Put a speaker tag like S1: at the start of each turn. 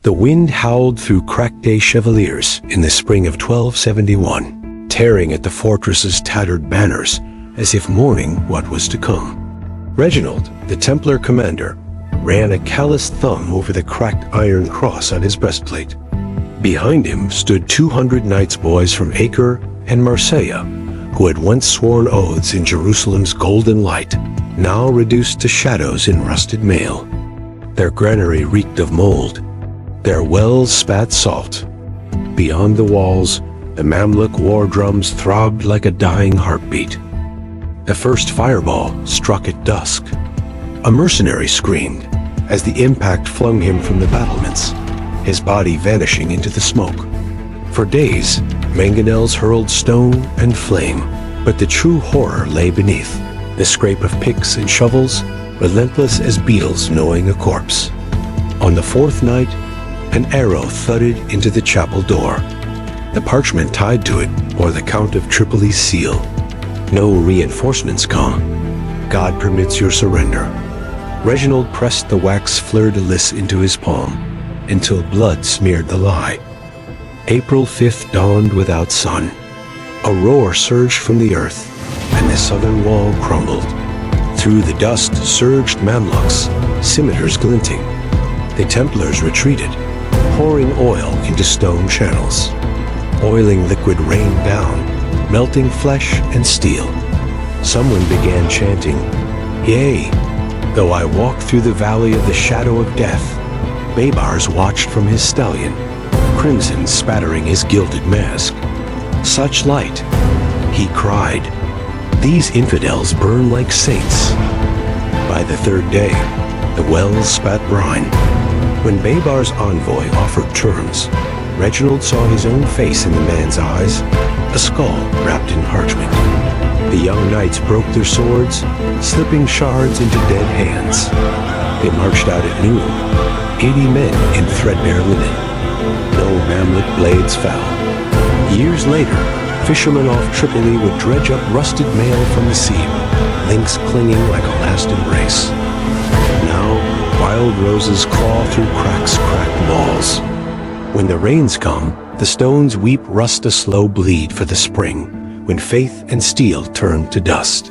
S1: The wind howled through Krak des Chevaliers in the spring of 1271, tearing at the fortress's tattered banners as if mourning what was to come. Reginald, the Templar commander, ran a calloused thumb over the cracked iron cross on his breastplate. Behind him stood 200 knights boys from Acre and Marseille, who had once sworn oaths in Jerusalem's golden light, now reduced to shadows in rusted mail. Their granary reeked of mold. Their wells spat salt. Beyond the walls, the Mamluk war drums throbbed like a dying heartbeat. The first fireball struck at dusk. A mercenary screamed as the impact flung him from the battlements, his body vanishing into the smoke. For days, mangonels hurled stone and flame, but the true horror lay beneath, the scrape of picks and shovels, relentless as beetles gnawing a corpse. On the fourth night, an arrow thudded into the chapel door. The parchment tied to it bore the Count of Tripoli's seal. No reinforcements come. God permits your surrender. Reginald pressed the wax fleur-de-lis into his palm until blood smeared the lie. April 5th dawned without sun. A roar surged from the earth, and the southern wall crumbled. Through the dust surged Mamluks, scimitars glinting. The Templars retreated, pouring oil into stone channels. Boiling liquid rained down, melting flesh and steel. Someone began chanting, "Yea, though I walk through the valley of the shadow of death." Baybars watched from his stallion, crimson spattering his gilded mask. "Such light," he cried. "These infidels burn like saints." By the third day, the wells spat brine. When Baybar's envoy offered terms, Reginald saw his own face in the man's eyes, a skull wrapped in parchment. The young knights broke their swords, slipping shards into dead hands. They marched out at noon, 80 men in threadbare linen. No Mamluk blades foul. Years later, fishermen off Tripoli would dredge up rusted mail from the sea, links clinging like a last embrace. Now, wild roses claw through Krak's cracked walls. When the rains come, the stones weep rust a slow bleed for the spring, when faith and steel turn to dust.